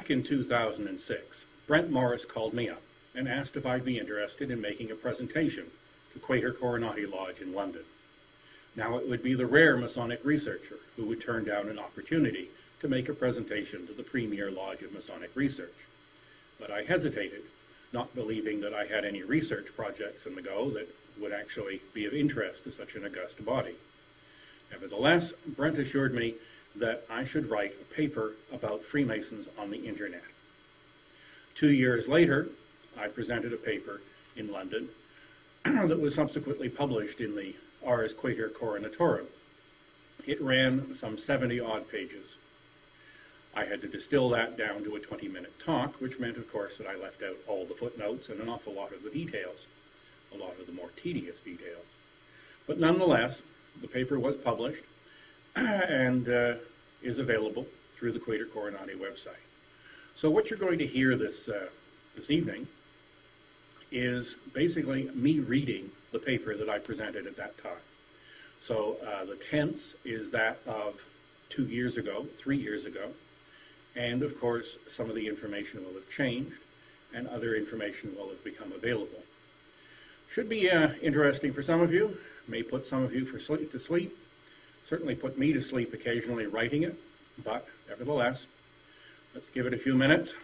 Back in 2006, Brent Morris called me up and asked if I'd be interested in making a presentation to Quaker Coronati Lodge in London. Now, it would be the rare Masonic researcher who would turn down an opportunity to make a presentation to the premier lodge of Masonic research. But I hesitated, not believing that I had any research projects in the go that would actually be of interest to such an august body. Nevertheless, Brent assured me that I should write a paper about Freemasons on the internet. 2 years later, I presented a paper in London that was subsequently published in the Ars Quater Coronatorum. It ran some 70-odd pages. I had to distill that down to a 20-minute talk, which meant, of course, that I left out all the footnotes and an awful lot of the details, a lot of the more tedious details. But nonetheless, the paper was published and is available through the Quaker Coronati website. So what you're going to hear this evening is basically me reading the paper that I presented at that time. So the tense is that of 2 years ago, 3 years ago, and of course some of the information will have changed and other information will have become available. Should be interesting for some of you, may put some of you to sleep, certainly put me to sleep occasionally writing it, but nevertheless, let's give it a few minutes.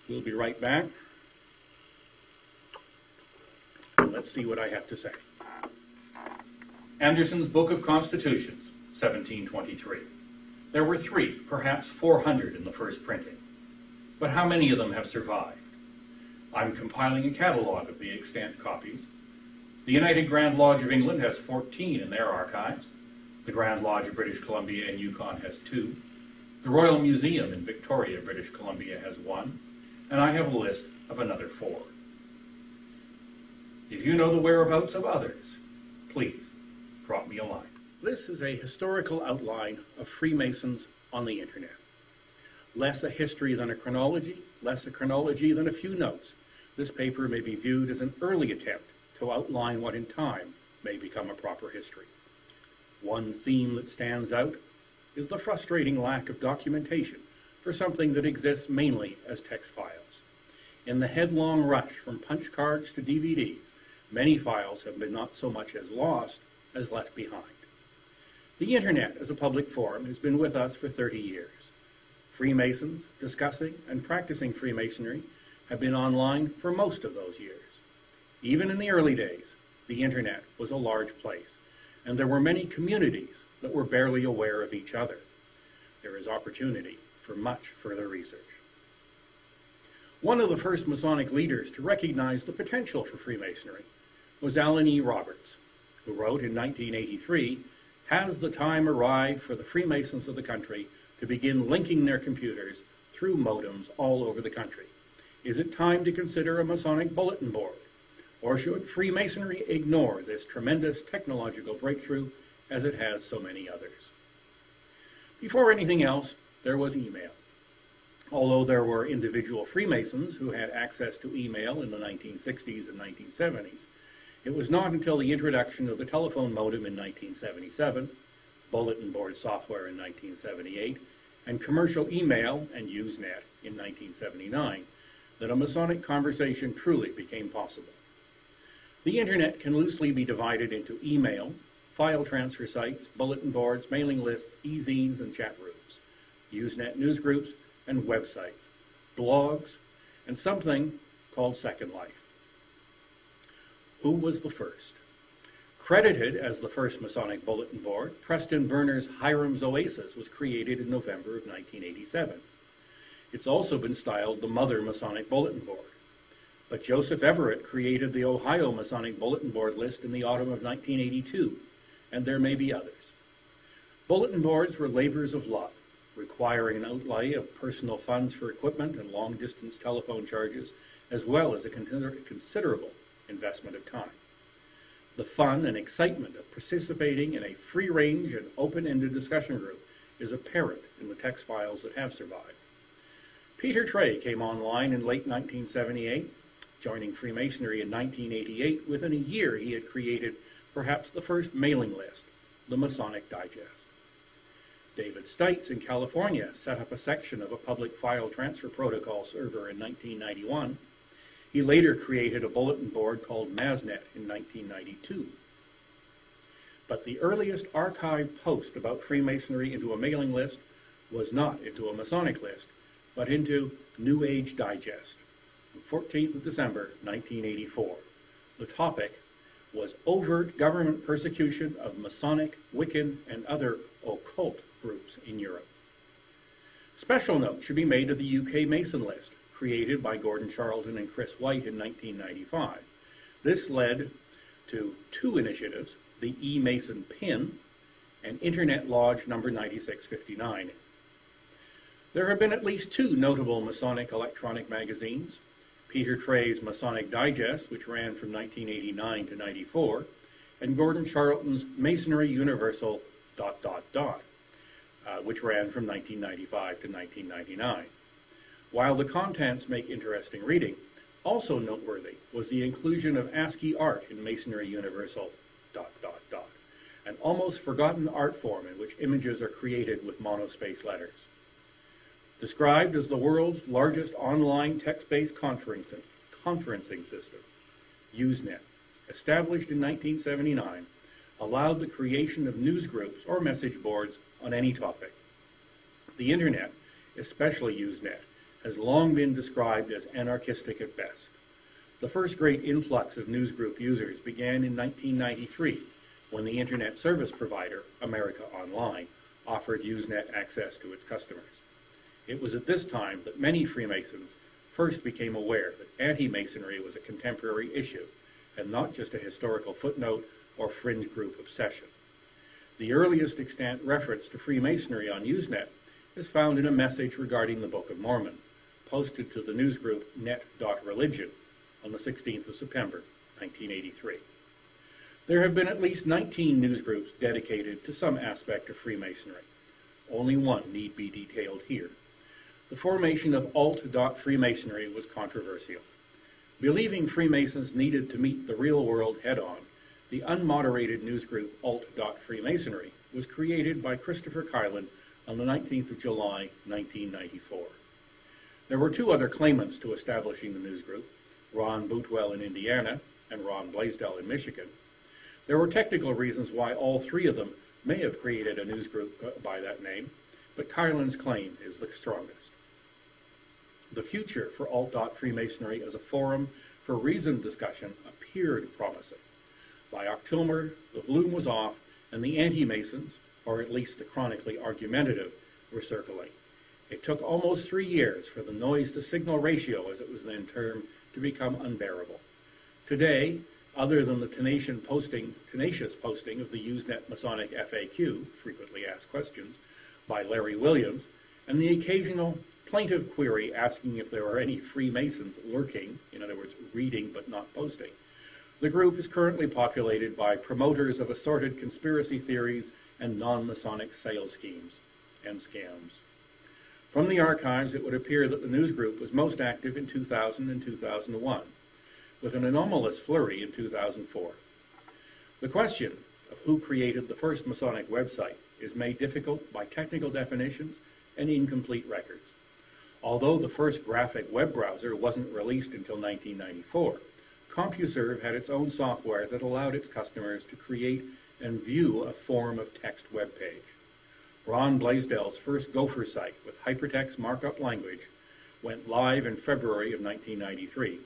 We'll be right back. And let's see what I have to say. Anderson's Book of Constitutions, 1723. There were 3, perhaps 400 in the first printing. But how many of them have survived? I'm compiling a catalogue of the extant copies. The United Grand Lodge of England has 14 in their archives. The Grand Lodge of British Columbia and Yukon has 2. The Royal Museum in Victoria, British Columbia has 1. And I have a list of another 4. If you know the whereabouts of others, please drop me a line. This is a historical outline of Freemasons on the internet. Less a history than a chronology, less a chronology than a few notes. This paper may be viewed as an early attempt to outline what in time may become a proper history. One theme that stands out is the frustrating lack of documentation for something that exists mainly as text files. In the headlong rush from punch cards to DVDs, many files have been not so much as lost as left behind. The internet as a public forum has been with us for 30 years. Freemasons discussing and practicing Freemasonry have been online for most of those years. Even in the early days, the internet was a large place, and there were many communities that were barely aware of each other. There is opportunity for much further research. One of the first Masonic leaders to recognize the potential for Freemasonry was Allen E. Roberts, who wrote in 1983, "Has the time arrived for the Freemasons of the country to begin linking their computers through modems all over the country? Is it time to consider a Masonic bulletin board? Or should Freemasonry ignore this tremendous technological breakthrough as it has so many others?" Before anything else, there was email. Although there were individual Freemasons who had access to email in the 1960s and 1970s, it was not until the introduction of the telephone modem in 1977, bulletin board software in 1978, and commercial email and Usenet in 1979 that a Masonic conversation truly became possible. The internet can loosely be divided into email, file transfer sites, bulletin boards, mailing lists, e-zines, and chat rooms, Usenet newsgroups, and websites, blogs, and something called Second Life. Who was the first? Credited as the first Masonic bulletin board, Preston Burner's Hiram's Oasis was created in November of 1987. It's also been styled the Mother Masonic Bulletin Board. But Joseph Everett created the Ohio Masonic Bulletin Board list in the autumn of 1982, and there may be others. Bulletin boards were labors of love, requiring an outlay of personal funds for equipment and long-distance telephone charges, as well as a considerable investment of time. The fun and excitement of participating in a free-range and open-ended discussion group is apparent in the text files that have survived. Peter Trey came online in late 1978, joining Freemasonry in 1988. Within a year, he had created perhaps the first mailing list, the Masonic Digest. David Stites in California set up a section of a public file transfer protocol server in 1991. He later created a bulletin board called MASNet in 1992. But the earliest archived post about Freemasonry into a mailing list was not into a Masonic list, but into New Age Digest, on 14th of December, 1984. The topic was overt government persecution of Masonic, Wiccan, and other occult groups in Europe. Special note should be made of the UK Mason list, created by Gordon Charlton and Chris White in 1995. This led to two initiatives, the E-Mason PIN and Internet Lodge number 9659. There have been at least two notable Masonic electronic magazines, Peter Trey's Masonic Digest, which ran from 1989 to 94, and Gordon Charlton's Masonry Universal ... which ran from 1995 to 1999. While the contents make interesting reading, also noteworthy was the inclusion of ASCII art in Masonry Universal ... an almost forgotten art form in which images are created with monospace letters. Described as the world's largest online text-based conferencing system, Usenet, established in 1979, allowed the creation of news groups or message boards on any topic. The Internet, especially Usenet, has long been described as anarchistic at best. The first great influx of newsgroup users began in 1993, when the Internet service provider, America Online, offered Usenet access to its customers. It was at this time that many Freemasons first became aware that anti-Masonry was a contemporary issue, and not just a historical footnote or fringe group obsession. The earliest extant reference to Freemasonry on Usenet is found in a message regarding the Book of Mormon, posted to the newsgroup net.religion on the 16th of September, 1983. There have been at least 19 newsgroups dedicated to some aspect of Freemasonry. Only one need be detailed here. The formation of alt.freemasonry was controversial. Believing Freemasons needed to meet the real world head-on, the unmoderated newsgroup alt.freemasonry was created by Christopher Kylan on the 19th of July, 1994. There were two other claimants to establishing the newsgroup, Ron Bootwell in Indiana and Ron Blaisdell in Michigan. There were technical reasons why all three of them may have created a newsgroup by that name, but Kylan's claim is the strongest. The future for alt.freemasonry as a forum for reasoned discussion appeared promising. By October, the bloom was off, and the anti-Masons, or at least the chronically argumentative, were circulating. It took almost 3 years for the noise-to-signal ratio, as it was then termed, to become unbearable. Today, other than the tenacious posting of the Usenet Masonic FAQ, frequently asked questions, by Larry Williams, and the occasional plaintive query asking if there are any Freemasons lurking, in other words, reading but not posting, the group is currently populated by promoters of assorted conspiracy theories and non-Masonic sales schemes and scams. From the archives, it would appear that the newsgroup was most active in 2000 and 2001, with an anomalous flurry in 2004. The question of who created the first Masonic website is made difficult by technical definitions and incomplete records. Although the first graphic web browser wasn't released until 1994, CompuServe had its own software that allowed its customers to create and view a form of text web page. Ron Blaisdell's first Gopher site with hypertext markup language went live in February of 1993.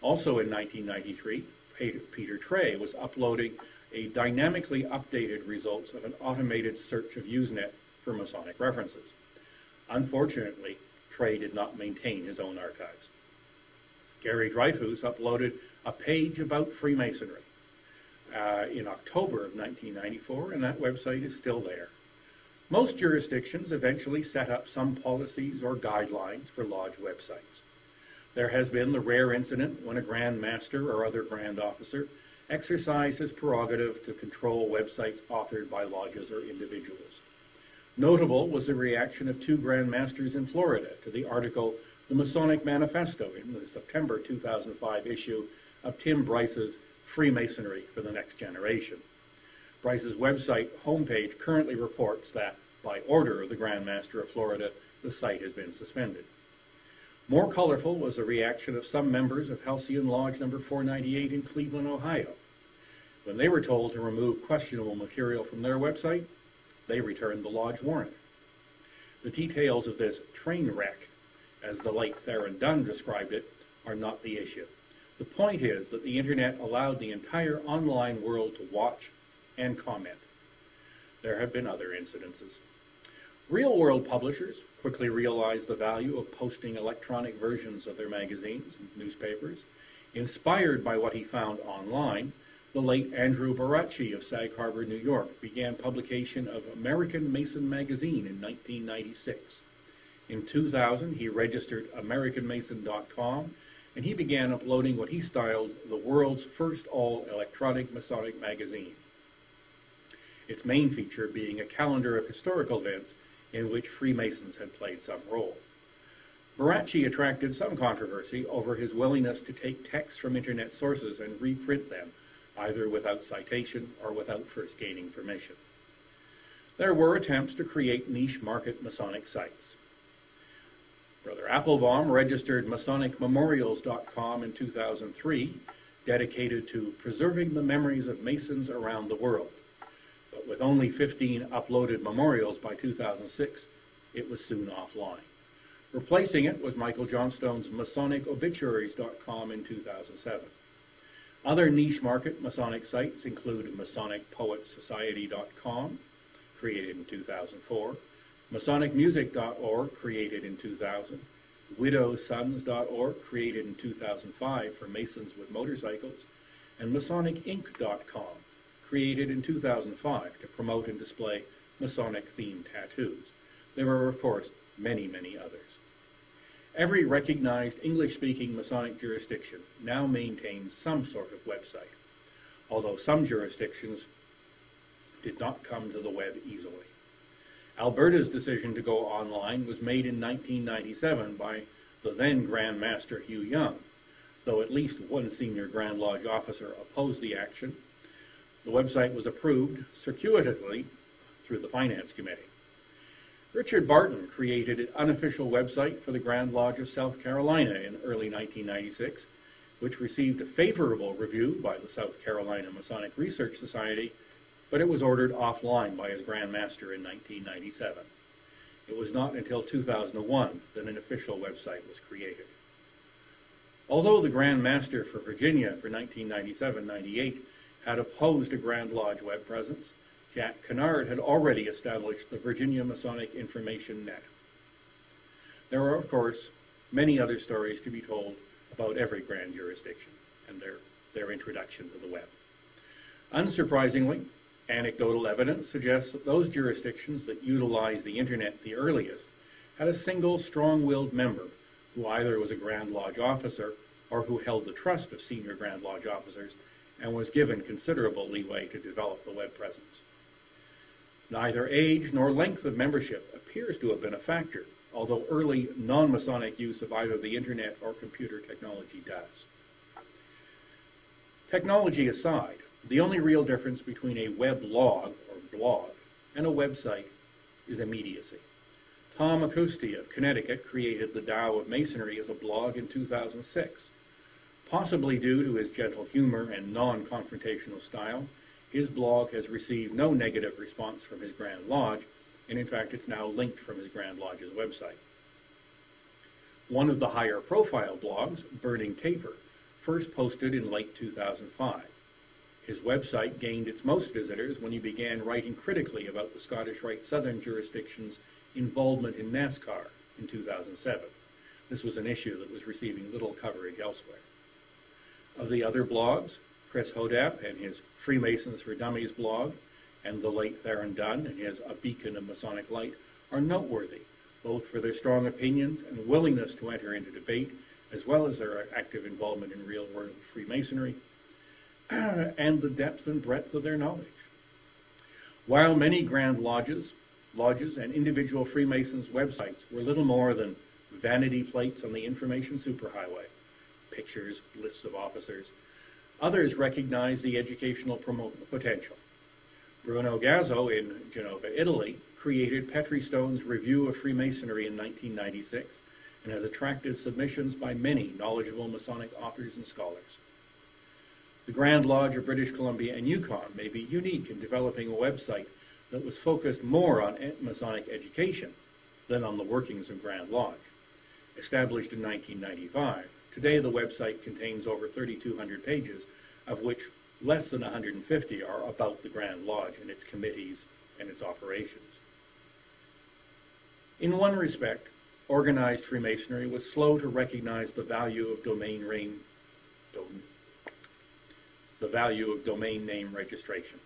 Also in 1993, Peter Trey was uploading a dynamically updated results of an automated search of Usenet for Masonic references. Unfortunately, Trey did not maintain his own archives. Gary Dreyfus uploaded a page about Freemasonry in October of 1994, and that website is still there. Most jurisdictions eventually set up some policies or guidelines for lodge websites. There has been the rare incident when a Grand Master or other Grand Officer exercised his prerogative to control websites authored by lodges or individuals. Notable was the reaction of two Grand Masters in Florida to the article The Masonic Manifesto in the September 2005 issue of Tim Bryce's Freemasonry for the Next Generation. Bryce's website homepage currently reports that By order of the Grand Master of Florida, the site has been suspended. More colorful was the reaction of some members of Halcyon Lodge number 498 in Cleveland, Ohio. When they were told to remove questionable material from their website, they returned the lodge warrant. The details of this train wreck, as the late Theron Dunn described it, are not the issue. The point is that the internet allowed the entire online world to watch and comment. There have been other incidences. Real-world publishers quickly realized the value of posting electronic versions of their magazines and newspapers. Inspired by what he found online, the late Andrew Baracci of Sag Harbor, New York, began publication of American Mason magazine in 1996. In 2000, he registered AmericanMason.com, and he began uploading what he styled the world's first all-electronic Masonic magazine. Its main feature being a calendar of historical events in which Freemasons had played some role. Baracci attracted some controversy over his willingness to take texts from internet sources and reprint them, either without citation or without first gaining permission. There were attempts to create niche market Masonic sites. Brother Applebaum registered MasonicMemorials.com in 2003, dedicated to preserving the memories of Masons around the world. But with only 15 uploaded memorials by 2006, it was soon offline. Replacing it was Michael Johnstone's MasonicObituaries.com in 2007. Other niche market Masonic sites include MasonicPoetsSociety.com, created in 2004, MasonicMusic.org, created in 2000, WidowsSons.org, created in 2005 for Masons with motorcycles, and MasonicInc.com, created in 2005 to promote and display Masonic-themed tattoos. There are, of course, many, many others. Every recognized English-speaking Masonic jurisdiction now maintains some sort of website, although some jurisdictions did not come to the web easily. Alberta's decision to go online was made in 1997 by the then Grand Master Hugh Young, though at least one senior Grand Lodge officer opposed the action. The website was approved circuitously through the Finance Committee. Richard Barton created an unofficial website for the Grand Lodge of South Carolina in early 1996, which received a favorable review by the South Carolina Masonic Research Society, but it was ordered offline by his Grand Master in 1997. It was not until 2001 that an official website was created. Although the Grand Master for Virginia for 1997-98 had opposed a Grand Lodge web presence, Jack Kennard had already established the Virginia Masonic Information Net. There are, of course, many other stories to be told about every grand jurisdiction and their introduction to the web. Unsurprisingly, anecdotal evidence suggests that those jurisdictions that utilized the internet the earliest had a single strong-willed member who either was a Grand Lodge officer or who held the trust of senior Grand Lodge officers and was given considerable leeway to develop the web presence. Neither age nor length of membership appears to have been a factor, although early non-Masonic use of either the internet or computer technology does. Technology aside, the only real difference between a web log or blog and a website is immediacy. Tom Acousti of Connecticut created the Tao of Masonry as a blog in 2006. Possibly due to his gentle humor and non-confrontational style, his blog has received no negative response from his Grand Lodge, and in fact it's now linked from his Grand Lodge's website. One of the higher profile blogs, Burning Taper, first posted in late 2005. His website gained its most visitors when he began writing critically about the Scottish Rite Southern jurisdiction's involvement in NASCAR in 2007. This was an issue that was receiving little coverage elsewhere. Of the other blogs, Chris Hodap and his Freemasons for Dummies blog, and the late Theron Dunn and his A Beacon of Masonic Light are noteworthy, both for their strong opinions and willingness to enter into debate, as well as their active involvement in real-world Freemasonry, and the depth and breadth of their knowledge. While many Grand Lodges, and individual Freemasons' websites were little more than vanity plates on the information superhighway, pictures, lists of officers, others recognize the educational potential. Bruno Gazzo in Genova, Italy, created Petri Stone's Review of Freemasonry in 1996 and has attracted submissions by many knowledgeable Masonic authors and scholars. The Grand Lodge of British Columbia and Yukon may be unique in developing a website that was focused more on Masonic education than on the workings of Grand Lodge. Established in 1995, today the website contains over 3,200 pages, of which less than 150 are about the Grand Lodge and its committees and its operations. In one respect, organized Freemasonry was slow to recognize the value of domain name registration.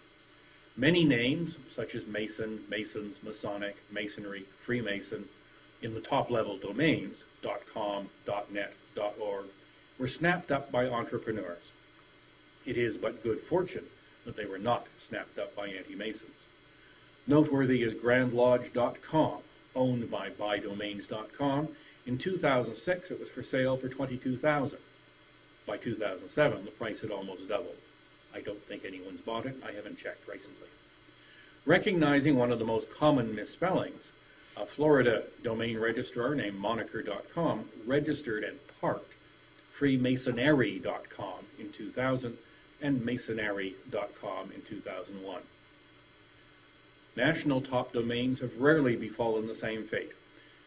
Many names, such as Mason, Masons, Masonic, Masonry, Freemason, in the top-level domains, .com, .net, .org, were snapped up by entrepreneurs. It is but good fortune that they were not snapped up by anti-Masons. Noteworthy is grandlodge.com, owned by buydomains.com. In 2006, it was for sale for $22,000. By 2007, the price had almost doubled. I don't think anyone's bought it. I haven't checked recently. Recognizing one of the most common misspellings, a Florida domain registrar named moniker.com registered and parked freemasonry.com in 2000 and masonary.com in 2001. National top domains have rarely befallen the same fate,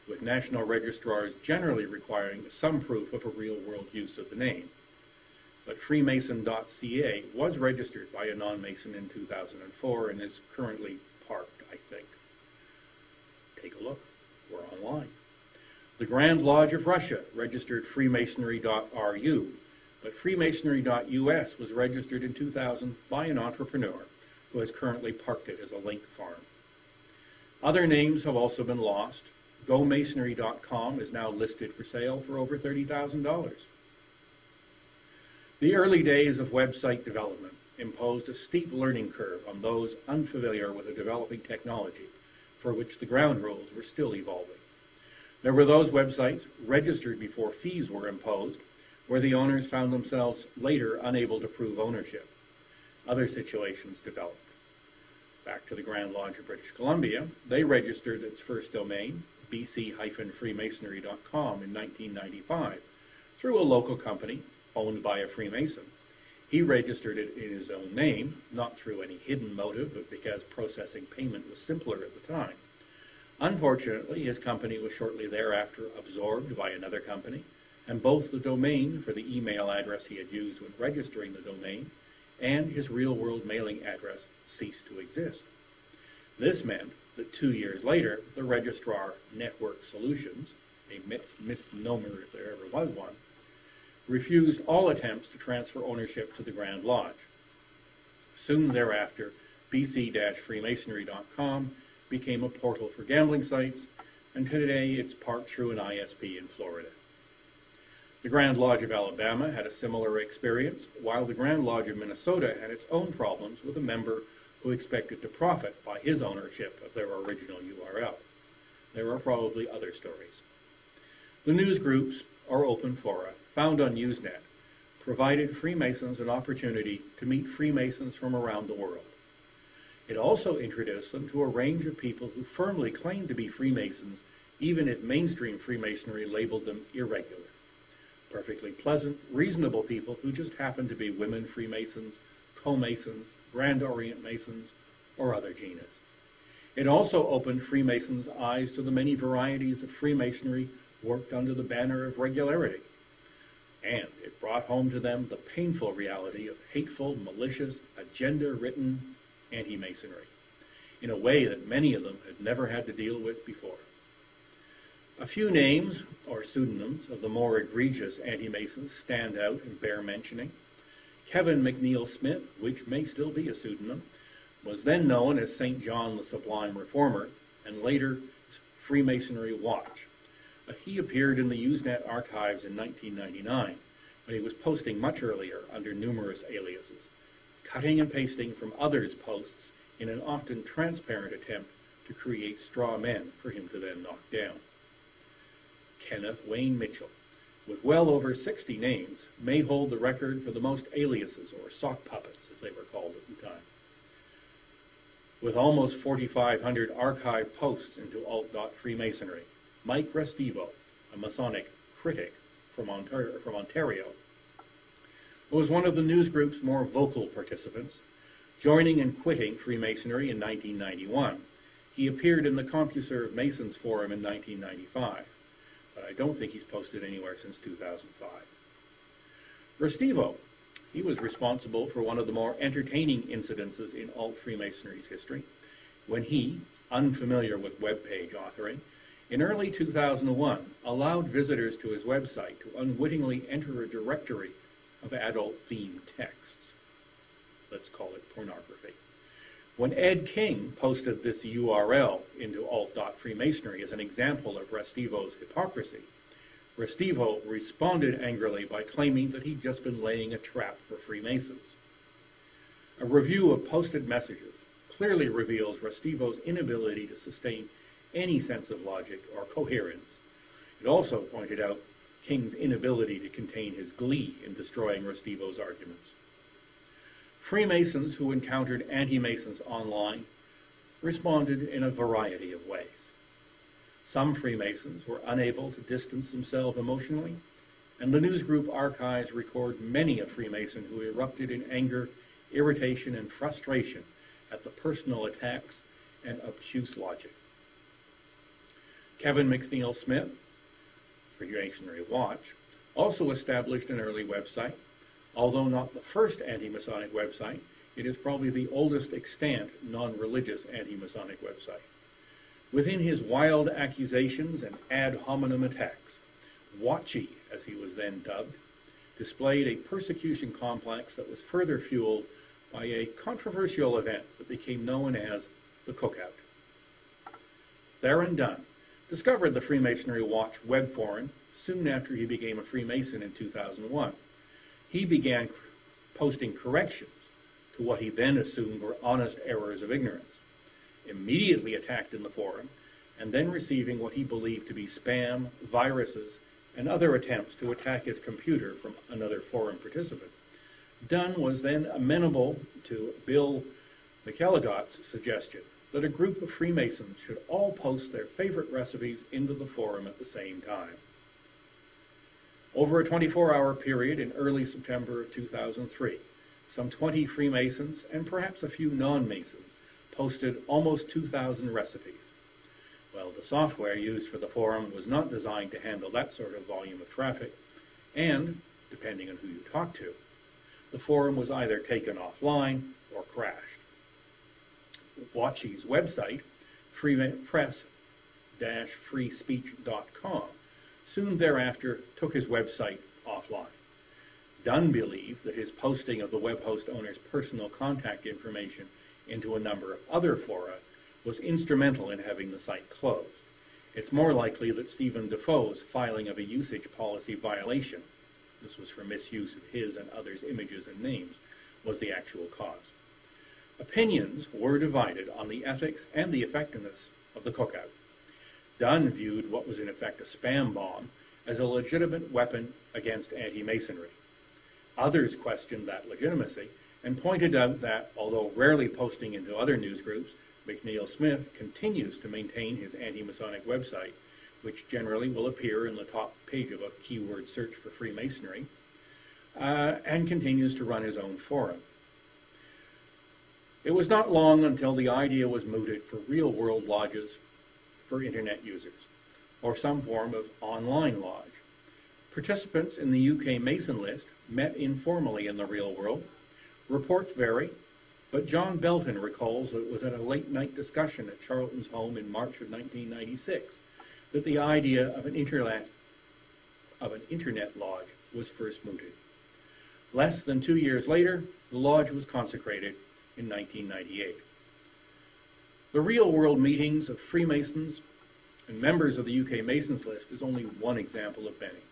with national registrars generally requiring some proof of a real-world use of the name. But freemason.ca was registered by a non-Mason in 2004 and is currently parked, I think. Take a look. We're online. The Grand Lodge of Russia registered freemasonry.ru, but freemasonry.us was registered in 2000 by an entrepreneur who has currently parked it as a link farm. Other names have also been lost. GoMasonry.com is now listed for sale for over $30,000. The early days of website development imposed a steep learning curve on those unfamiliar with a developing technology for which the ground rules were still evolving. There were those websites registered before fees were imposed, where the owners found themselves later unable to prove ownership. Other situations developed. Back to the Grand Lodge of British Columbia, they registered its first domain, bc-freemasonry.com, in 1995 through a local company owned by a Freemason. He registered it in his own name, not through any hidden motive, but because processing payment was simpler at the time. Unfortunately, his company was shortly thereafter absorbed by another company, and both the domain for the email address he had used when registering the domain and his real-world mailing address ceased to exist. This meant that 2 years later, the registrar Network Solutions, a misnomer if there ever was one, refused all attempts to transfer ownership to the Grand Lodge. Soon thereafter, bc-freemasonry.com became a portal for gambling sites, and today it's parked through an ISP in Florida. The Grand Lodge of Alabama had a similar experience, while the Grand Lodge of Minnesota had its own problems with a member who expected to profit by his ownership of their original URL. There are probably other stories. The news groups, or open fora, found on Usenet, provided Freemasons an opportunity to meet Freemasons from around the world. It also introduced them to a range of people who firmly claimed to be Freemasons, even if mainstream Freemasonry labeled them irregular. Perfectly pleasant, reasonable people who just happened to be women Freemasons, co-Masons, Grand Orient Masons, or other genus. It also opened Freemasons' eyes to the many varieties of Freemasonry worked under the banner of regularity. And it brought home to them the painful reality of hateful, malicious, agenda-written anti-Masonry, in a way that many of them had never had to deal with before. A few names, or pseudonyms, of the more egregious anti-Masons stand out and bear mentioning. Kevin McNeil Smith, which may still be a pseudonym, was then known as St. John the Sublime Reformer, and later Freemasonry Watch. He appeared in the Usenet archives in 1999, but he was posting much earlier under numerous aliases, cutting and pasting from others' posts in an often transparent attempt to create straw men for him to then knock down. Kenneth Wayne Mitchell, with well over 60 names, may hold the record for the most aliases, or sock puppets, as they were called at the time. With almost 4,500 archived posts into alt.freemasonry, Mike Restivo, a Masonic critic from Ontario, was one of the newsgroup's more vocal participants. Joining and quitting Freemasonry in 1991, he appeared in the CompuServe Masons Forum in 1995, but I don't think he's posted anywhere since 2005. Restivo, he was responsible for one of the more entertaining incidences in alt-Freemasonry's history, when he, unfamiliar with web page authoring, in early 2001 allowed visitors to his website to unwittingly enter a directory of adult-themed texts. Let's call it pornography. When Ed King posted this URL into alt.freemasonry as an example of Restivo's hypocrisy, Restivo responded angrily by claiming that he'd just been laying a trap for Freemasons. A review of posted messages clearly reveals Restivo's inability to sustain any sense of logic or coherence. It also pointed out King's inability to contain his glee in destroying Restivo's arguments. Freemasons who encountered anti-Masons online responded in a variety of ways. Some Freemasons were unable to distance themselves emotionally, and the newsgroup archives record many a Freemason who erupted in anger, irritation, and frustration at the personal attacks and obtuse logic. Kevin McNeil Smith, Freemasonry Watch, also established an early website. Although not the first anti-Masonic website, it is probably the oldest extant non-religious anti-Masonic website. Within his wild accusations and ad hominem attacks, Watchy, as he was then dubbed, displayed a persecution complex that was further fueled by a controversial event that became known as the Cookout. Theron Dunn discovered the Freemasonry Watch web forum soon after he became a Freemason in 2001. He began posting corrections to what he then assumed were honest errors of ignorance, immediately attacked in the forum, and then receiving what he believed to be spam, viruses, and other attempts to attack his computer from another forum participant. Dunn was then amenable to Bill McKeown's suggestion that a group of Freemasons should all post their favorite recipes into the forum at the same time. Over a 24-hour period in early September of 2003, some 20 Freemasons and perhaps a few non-Masons posted almost 2,000 recipes. Well, the software used for the forum was not designed to handle that sort of volume of traffic, and, depending on who you talk to, the forum was either taken offline or crashed. Watchy's website, press-freespeech.com, soon thereafter took his website offline. Dunn believed that his posting of the web host owner's personal contact information into a number of other fora was instrumental in having the site closed. It's more likely that Stephen Defoe's filing of a usage policy violation, this was for misuse of his and others' images and names, was the actual cause. Opinions were divided on the ethics and the effectiveness of the cookout. Dunn viewed what was in effect a spam bomb as a legitimate weapon against anti-Masonry. Others questioned that legitimacy and pointed out that, although rarely posting into other newsgroups, McNeil Smith continues to maintain his anti-Masonic website, which generally will appear in the top page of a keyword search for Freemasonry, and continues to run his own forum. It was not long until the idea was mooted for real-world lodges for Internet users, or some form of online lodge. Participants in the UK Mason list met informally in the real world. Reports vary, but John Belton recalls that it was at a late-night discussion at Charlton's home in March of 1996 that the idea of an internet lodge was first mooted. Less than 2 years later, the lodge was consecrated in 1998. The real-world meetings of Freemasons and members of the UK Masons list is only one example of many.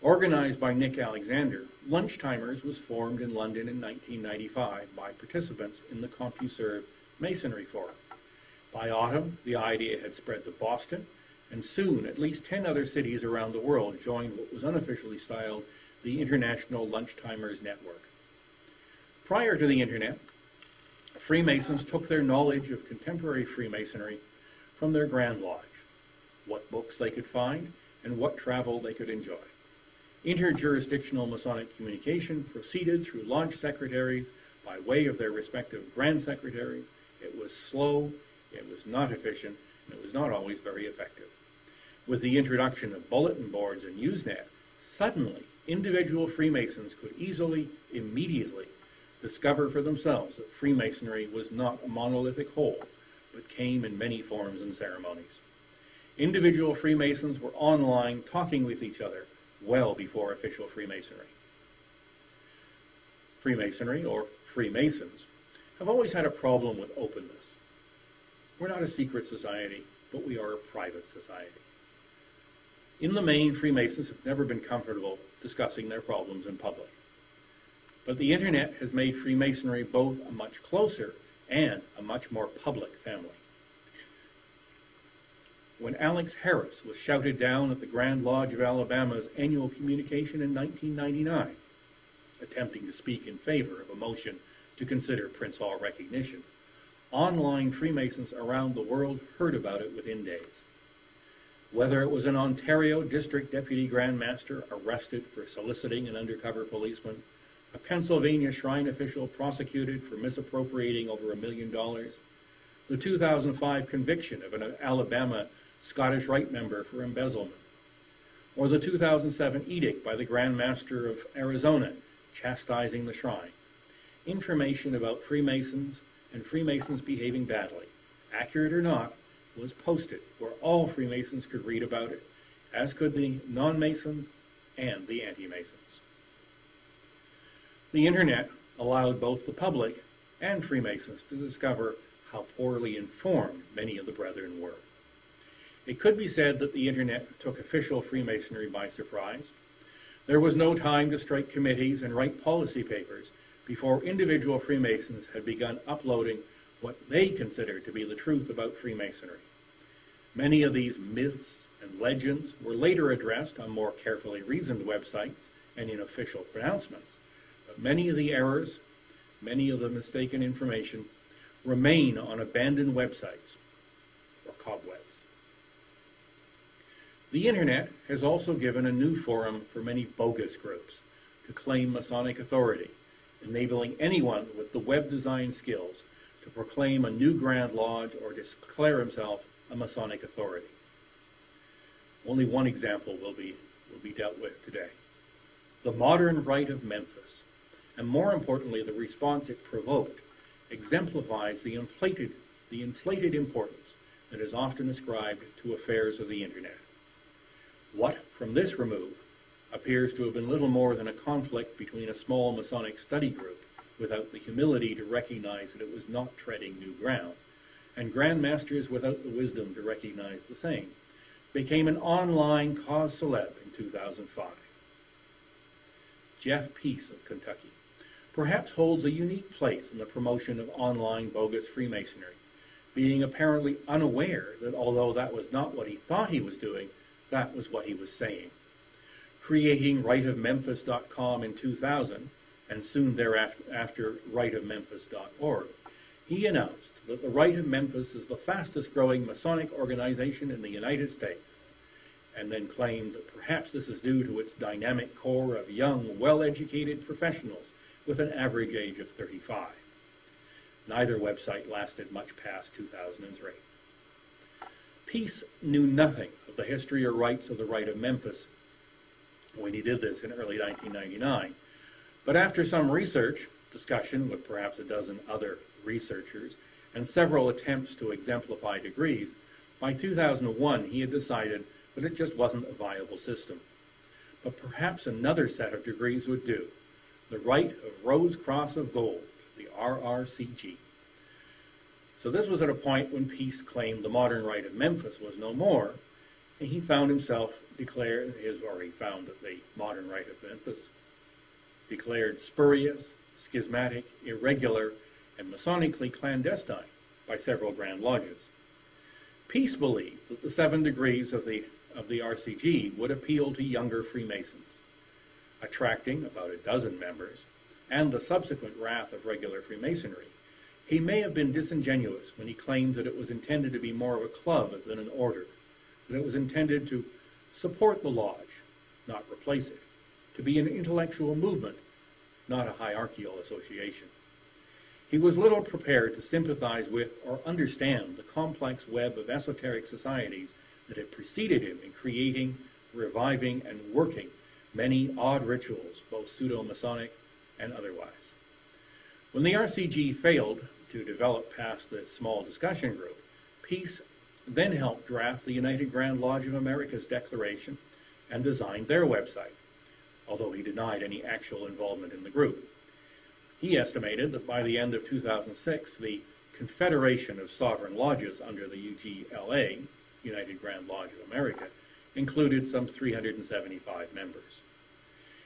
Organized by Nick Alexander, Lunchtimers was formed in London in 1995 by participants in the CompuServe Masonry Forum. By autumn, the idea had spread to Boston, and soon at least 10 other cities around the world joined what was unofficially styled the International Lunchtimers Network. Prior to the Internet, Freemasons took their knowledge of contemporary Freemasonry from their Grand Lodge, what books they could find, and what travel they could enjoy. Interjurisdictional Masonic communication proceeded through lodge secretaries by way of their respective Grand Secretaries. It was slow, it was not efficient, and it was not always very effective. With the introduction of bulletin boards and Usenet, suddenly individual Freemasons could easily, immediately, discover for themselves that Freemasonry was not a monolithic whole, but came in many forms and ceremonies. Individual Freemasons were online talking with each other well before official Freemasonry. Freemasonry, or Freemasons, have always had a problem with openness. We're not a secret society, but we are a private society. In the main, Freemasons have never been comfortable discussing their problems in public. But the internet has made Freemasonry both a much closer and a much more public family. When Alex Harris was shouted down at the Grand Lodge of Alabama's annual communication in 1999, attempting to speak in favor of a motion to consider Prince Hall recognition, online Freemasons around the world heard about it within days. Whether it was an Ontario District Deputy Grand Master arrested for soliciting an undercover policeman, a Pennsylvania shrine official prosecuted for misappropriating over $1 million, the 2005 conviction of an Alabama Scottish Rite member for embezzlement, or the 2007 edict by the Grand Master of Arizona chastising the shrine. Information about Freemasons and Freemasons behaving badly, accurate or not, was posted where all Freemasons could read about it, as could the non-Masons and the anti-Masons. The internet allowed both the public and Freemasons to discover how poorly informed many of the brethren were. It could be said that the internet took official Freemasonry by surprise. There was no time to strike committees and write policy papers before individual Freemasons had begun uploading what they considered to be the truth about Freemasonry. Many of these myths and legends were later addressed on more carefully reasoned websites and in official pronouncements, but many of the errors, many of the mistaken information, remain on abandoned websites or cobwebs. The internet has also given a new forum for many bogus groups to claim Masonic authority, enabling anyone with the web design skills to proclaim a new Grand Lodge or declare himself a Masonic authority. Only one example will be dealt with today. The modern Rite of Memphis, and more importantly, the response it provoked, exemplifies the inflated importance that is often ascribed to affairs of the internet. What, from this remove, appears to have been little more than a conflict between a small Masonic study group without the humility to recognize that it was not treading new ground, and Grand Masters without the wisdom to recognize the same, became an online cause célèbre in 2005. Jeff Peace of Kentucky perhaps holds a unique place in the promotion of online bogus Freemasonry, being apparently unaware that although that was not what he thought he was doing, that was what he was saying. Creating riteofmemphis.com in 2000, and soon thereafter riteofmemphis.org, he announced that the Rite of Memphis is the fastest growing Masonic organization in the United States, and then claimed that perhaps this is due to its dynamic core of young, well-educated professionals with an average age of 35. Neither website lasted much past 2003. Peace knew nothing of the history or rites of the Rite of Memphis when he did this in early 1999, but after some research, discussion with perhaps a dozen other researchers, and several attempts to exemplify degrees, by 2001 he had decided that it just wasn't a viable system. But perhaps another set of degrees would do, the Rite of Rose Cross of Gold, the RRCG. So this was at a point when Peace claimed the modern Rite of Memphis was no more, and he found himself he found that the modern Rite of Memphis declared spurious, schismatic, irregular, and Masonically clandestine by several Grand Lodges. Peace believed that the 7 degrees of the RCG would appeal to younger Freemasons, attracting about a dozen members, and the subsequent wrath of regular Freemasonry. He may have been disingenuous when he claimed that it was intended to be more of a club than an order, that it was intended to support the lodge, not replace it, to be an intellectual movement, not a hierarchical association. He was little prepared to sympathize with or understand the complex web of esoteric societies that had preceded him in creating, reviving, and working many odd rituals, both pseudo-Masonic and otherwise. When the RCG failed to develop past this small discussion group, Peace then helped draft the United Grand Lodge of America's declaration and designed their website, although he denied any actual involvement in the group. He estimated that by the end of 2006, the Confederation of Sovereign Lodges under the UGLA, United Grand Lodge of America, included some 375 members.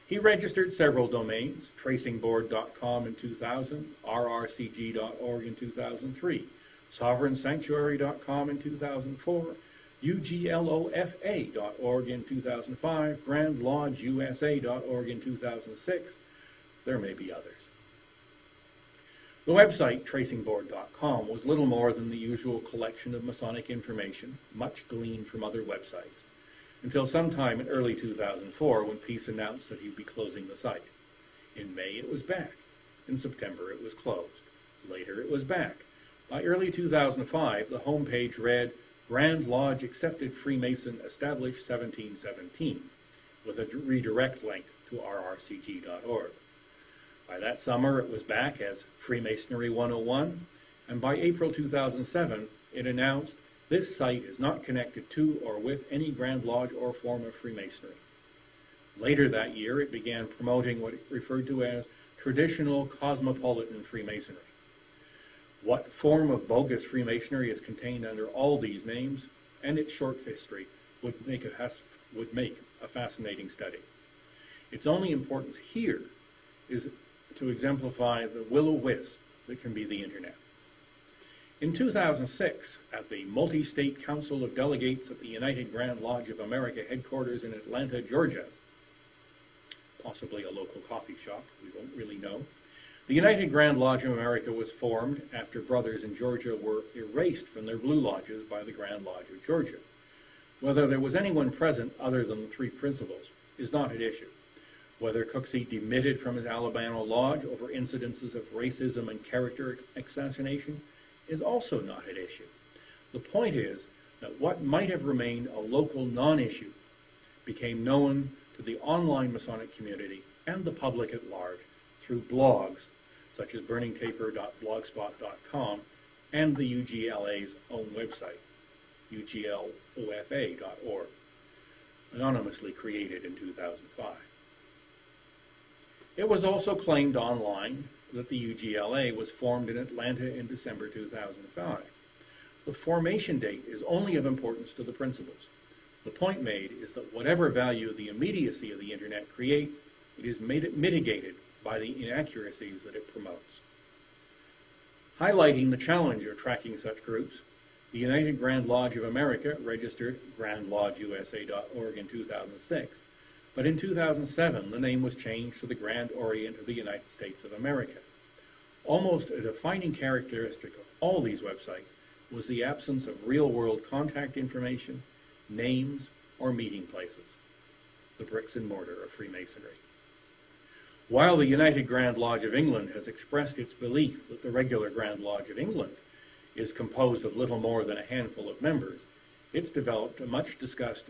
He registered several domains, tracingboard.com in 2000, rrcg.org in 2003, sovereignsanctuary.com in 2004, uglofa.org in 2005, grandlodgeusa.org in 2006. There may be others. The website, tracingboard.com, was little more than the usual collection of Masonic information, much gleaned from other websites, until sometime in early 2004 when Peace announced that he'd be closing the site. In May, it was back. In September, it was closed. Later, it was back. By early 2005, the homepage read, Grand Lodge Accepted Freemason Established 1717, with a redirect link to rrcg.org. By that summer, it was back as Freemasonry 101, and by April 2007, it announced, this site is not connected to or with any Grand Lodge or form of Freemasonry. Later that year, it began promoting what it referred to as traditional cosmopolitan Freemasonry. What form of bogus Freemasonry is contained under all these names and its short history would make a fascinating study. Its only importance here is to exemplify the will-o-wisp that can be the Internet. In 2006, at the Multi-State Council of Delegates at the United Grand Lodge of America headquarters in Atlanta, Georgia, possibly a local coffee shop, we don't really know, the United Grand Lodge of America was formed after brothers in Georgia were erased from their blue lodges by the Grand Lodge of Georgia. Whether there was anyone present other than the three principals is not at issue. Whether Cooksey demitted from his Alabama lodge over incidences of racism and character assassination is also not at issue. The point is that what might have remained a local non-issue became known to the online Masonic community and the public at large through blogs such as burningtaper.blogspot.com and the UGLA's own website, uglofa.org, anonymously created in 2005. It was also claimed online that the UGLA was formed in Atlanta in December 2005. The formation date is only of importance to the principals. The point made is that whatever value the immediacy of the Internet creates, it is mitigated by the inaccuracies that it promotes. Highlighting the challenge of tracking such groups, the United Grand Lodge of America registered grandlodgeusa.org in 2006, but in 2007 the name was changed to the Grand Orient of the United States of America. Almost a defining characteristic of all these websites was the absence of real-world contact information, names, or meeting places, the bricks and mortar of Freemasonry. While the United Grand Lodge of England has expressed its belief that the regular Grand Lodge of England is composed of little more than a handful of members, it's developed a much-discussed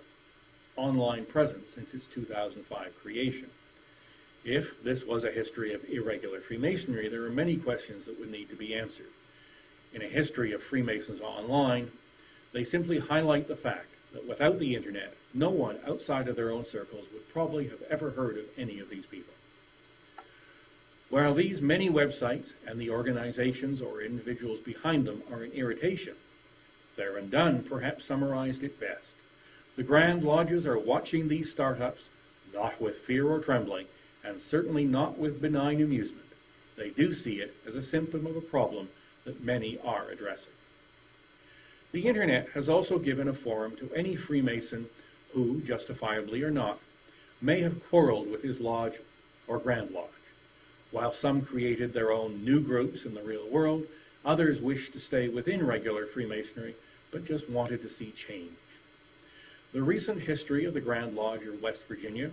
online presence since its 2005 creation. If this was a history of irregular Freemasonry, there are many questions that would need to be answered. In a history of Freemasons online, they simply highlight the fact that without the Internet, no one outside of their own circles would probably have ever heard of any of these people. While these many websites and the organizations or individuals behind them are an irritation, Theron Dunn perhaps summarized it best. The Grand Lodges are watching these startups, not with fear or trembling, and certainly not with benign amusement. They do see it as a symptom of a problem that many are addressing. The Internet has also given a forum to any Freemason who, justifiably or not, may have quarreled with his lodge or Grand Lodge. While some created their own new groups in the real world, Others wished to stay within regular Freemasonry, but just wanted to see change. The recent history of the Grand Lodge of West Virginia,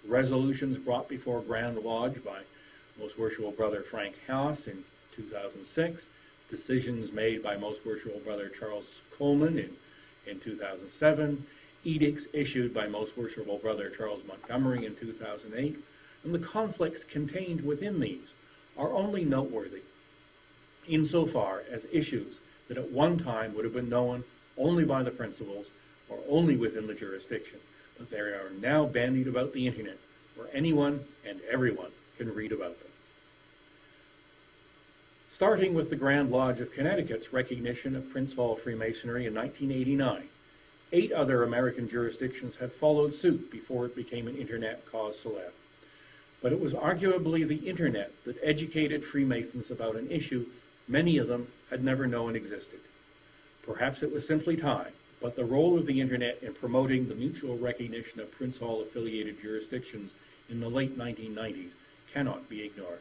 resolutions brought before Grand Lodge by Most Worshipful Brother Frank Haas in 2006, decisions made by Most Worshipful Brother Charles Coleman in 2007, edicts issued by Most Worshipful Brother Charles Montgomery in 2008, and the conflicts contained within these are only noteworthy insofar as issues that at one time would have been known only by the principals or only within the jurisdiction, but they are now bandied about the internet, where anyone and everyone can read about them. Starting with the Grand Lodge of Connecticut's recognition of Prince Hall Freemasonry in 1989, 8 other American jurisdictions had followed suit before it became an internet cause célèbre. But it was arguably the internet that educated Freemasons about an issue many of them had never known existed. Perhaps it was simply time, but the role of the internet in promoting the mutual recognition of Prince Hall affiliated jurisdictions in the late 1990s cannot be ignored.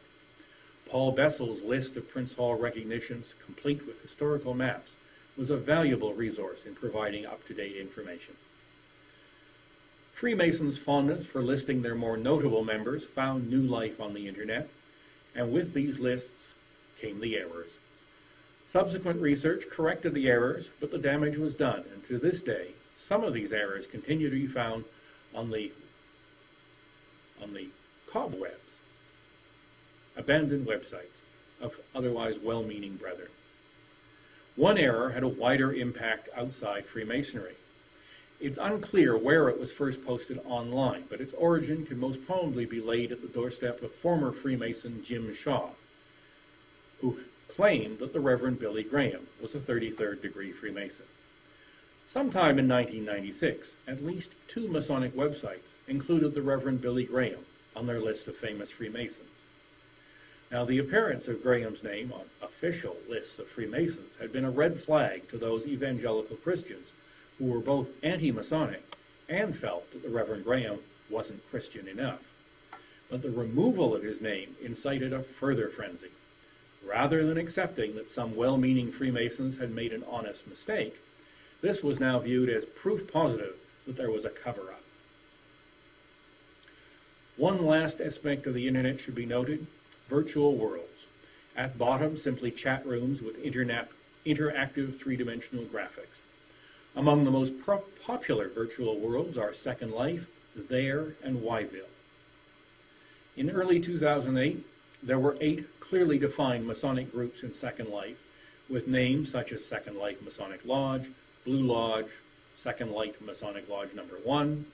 Paul Bessel's list of Prince Hall recognitions, complete with historical maps, was a valuable resource in providing up-to-date information. Freemasons' fondness for listing their more notable members found new life on the internet, and with these lists came the errors. Subsequent research corrected the errors, but the damage was done, and to this day, some of these errors continue to be found on the cobwebs, abandoned websites of otherwise well-meaning brethren. One error had a wider impact outside Freemasonry. It's unclear where it was first posted online, but its origin could most probably be laid at the doorstep of former Freemason Jim Shaw, who claimed that the Reverend Billy Graham was a 33rd degree Freemason. Sometime in 1996, at least 2 Masonic websites included the Reverend Billy Graham on their list of famous Freemasons. Now, the appearance of Graham's name on official lists of Freemasons had been a red flag to those evangelical Christians who were both anti-Masonic and felt that the Reverend Graham wasn't Christian enough. But the removal of his name incited a further frenzy. Rather than accepting that some well-meaning Freemasons had made an honest mistake, this was now viewed as proof positive that there was a cover-up. One last aspect of the internet should be noted: virtual worlds. At bottom, simply chat rooms with interactive three-dimensional graphics. Among the most popular virtual worlds are Second Life, There, and Yville. In early 2008, there were 8 clearly defined Masonic groups in Second Life, with names such as Second Life Masonic Lodge, Blue Lodge, Second Light Masonic Lodge No. 1,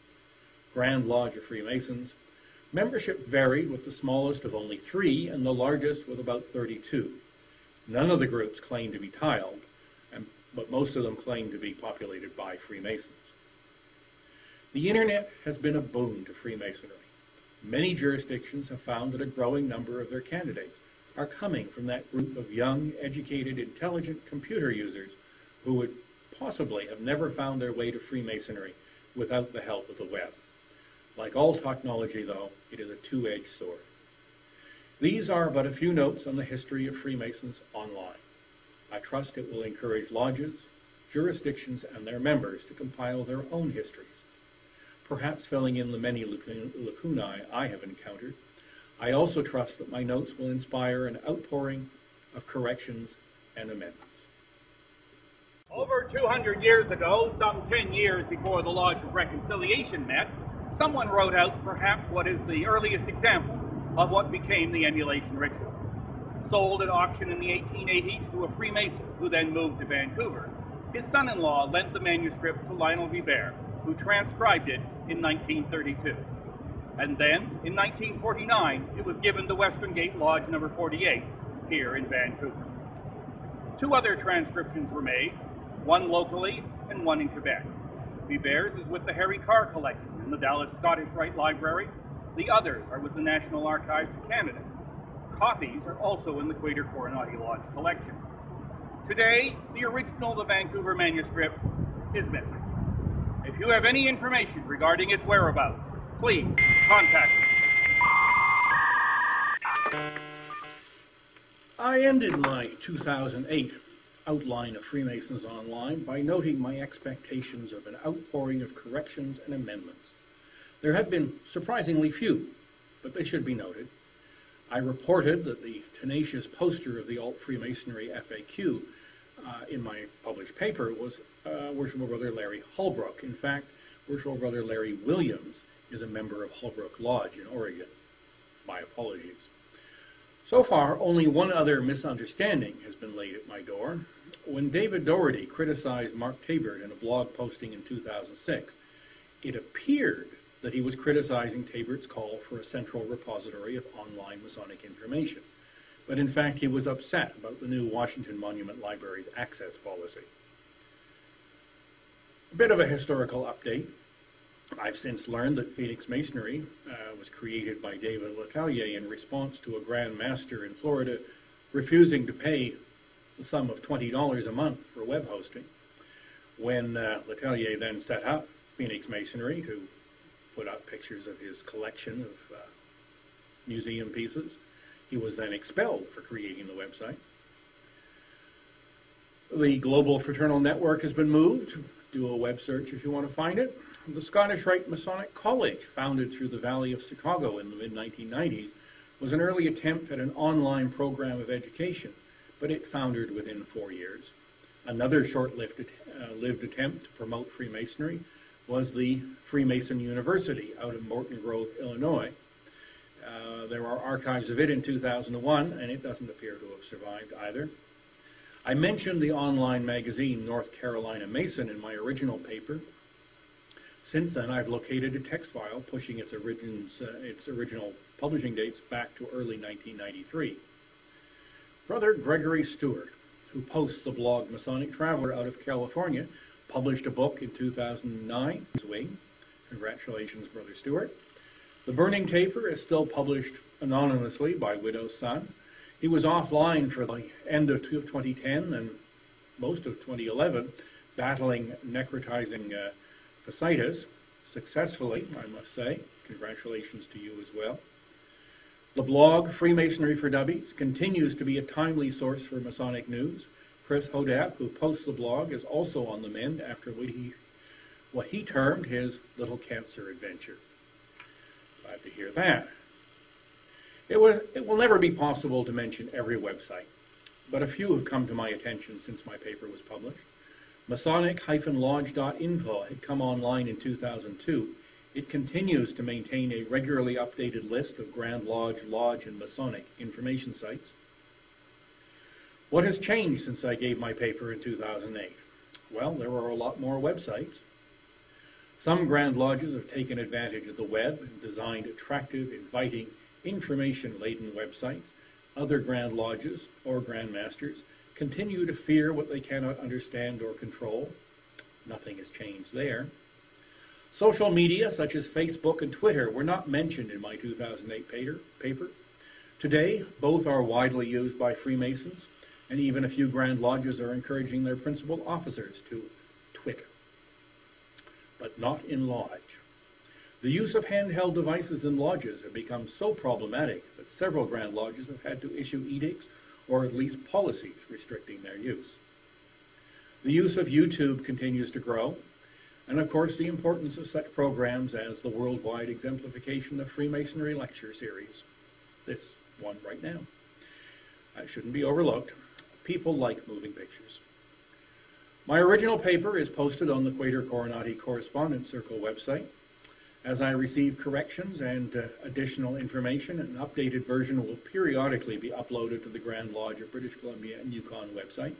Grand Lodge of Freemasons. Membership varied, with the smallest of only 3 and the largest with about 32. None of the groups claimed to be tiled, but most of them claimed to be populated by Freemasons. The internet has been a boon to Freemasonry. Many jurisdictions have found that a growing number of their candidates are coming from that group of young, educated, intelligent computer users who would possibly have never found their way to Freemasonry without the help of the web. Like all technology, though, it is a two-edged sword. These are but a few notes on the history of Freemasons online. I trust it will encourage lodges, jurisdictions, and their members to compile their own histories, perhaps filling in the many lacunae I have encountered. I also trust that my notes will inspire an outpouring of corrections and amendments. Over 200 years ago, some 10 years before the Lodge of Reconciliation met, someone wrote out perhaps what is the earliest example of what became the emulation ritual. Sold at auction in the 1880s to a Freemason who then moved to Vancouver, his son-in-law lent the manuscript to Lionel Vibert, who transcribed it in 1932. And then, in 1949, it was given to Western Gate Lodge No. 48 here in Vancouver. 2 other transcriptions were made, one locally and one in Quebec. Vibert's is with the Harry Carr collection in the Dallas Scottish Rite Library. The others are with the National Archives of Canada. Copies are also in the Quator Coronati Lodge collection. Today, the original of the Vancouver manuscript is missing. If you have any information regarding its whereabouts, please contact me. I ended my 2008 outline of Freemasons Online by noting my expectations of an outpouring of corrections and amendments. There have been surprisingly few, but they should be noted. I reported that the tenacious poster of the Alt-Freemasonry FAQ in my published paper was Worshipful Brother Larry Holbrook. In fact, Worshipful Brother Larry Williams is a member of Holbrook Lodge in Oregon. My apologies. So far, only one other misunderstanding has been laid at my door. When David Doherty criticized Mark Tabert in a blog posting in 2006, it appeared that he was criticizing Tabert's call for a central repository of online Masonic information. But in fact, he was upset about the new Washington Monument Library's access policy. A bit of a historical update. I've since learned that Phoenix Masonry was created by David Letellier in response to a Grand Master in Florida refusing to pay the sum of $20 a month for web hosting. When Letellier then set up Phoenix Masonry to put up pictures of his collection of museum pieces, he was then expelled for creating the website. The Global Fraternal Network has been moved. Do a web search if you want to find it. The Scottish Rite Masonic College, founded through the Valley of Chicago in the mid-1990s, was an early attempt at an online program of education, but it foundered within 4 years. Another short-lived attempt to promote Freemasonry was the Freemason University out of Morton Grove, Illinois. There are archives of it in 2001, and it doesn't appear to have survived either. I mentioned the online magazine North Carolina Mason in my original paper. Since then, I've located a text file pushing its original publishing dates back to early 1993. Brother Gregory Stewart, who posts the blog Masonic Traveler out of California, published a book in 2009. Congratulations, Brother Stewart. The Burning Taper is still published anonymously by Widow's Son. He was offline for the end of 2010 and most of 2011, battling necrotizing fasciitis, successfully, I must say. Congratulations to you as well. The blog, Freemasonry for Dubbies, continues to be a timely source for Masonic news. Chris Hodap, who posts the blog, is also on the mend after what he termed his little cancer adventure. Glad to hear that. It will never be possible to mention every website, but a few have come to my attention since my paper was published. Masonic-lodge.info had come online in 2002. It continues to maintain a regularly updated list of Grand Lodge, Lodge, and Masonic information sites. What has changed since I gave my paper in 2008? Well, there are a lot more websites. Some Grand Lodges have taken advantage of the web and designed attractive, inviting, information-laden websites. Other Grand Lodges or Grand Masters continue to fear what they cannot understand or control. Nothing has changed there. Social media such as Facebook and Twitter were not mentioned in my 2008 paper. Today, both are widely used by Freemasons, and even a few Grand Lodges are encouraging their principal officers to twit, but not in lodge. The use of handheld devices in lodges have become so problematic that several Grand Lodges have had to issue edicts or at least policies restricting their use. The use of YouTube continues to grow, and of course the importance of such programs as the worldwide exemplification of Freemasonry lecture series. This one right now. Shouldn't be overlooked. People like moving pictures. My original paper is posted on the Quater Coronati Correspondence Circle website. As I receive corrections and additional information, an updated version will periodically be uploaded to the Grand Lodge of British Columbia and Yukon website.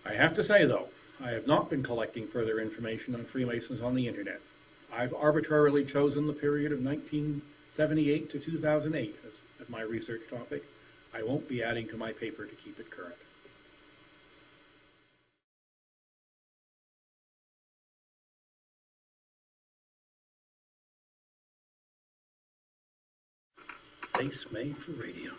I have to say, though, I have not been collecting further information on Freemasons on the internet. I've arbitrarily chosen the period of 1978 to 2008 as my research topic. I won't be adding to my paper to keep it current. Face made for radio.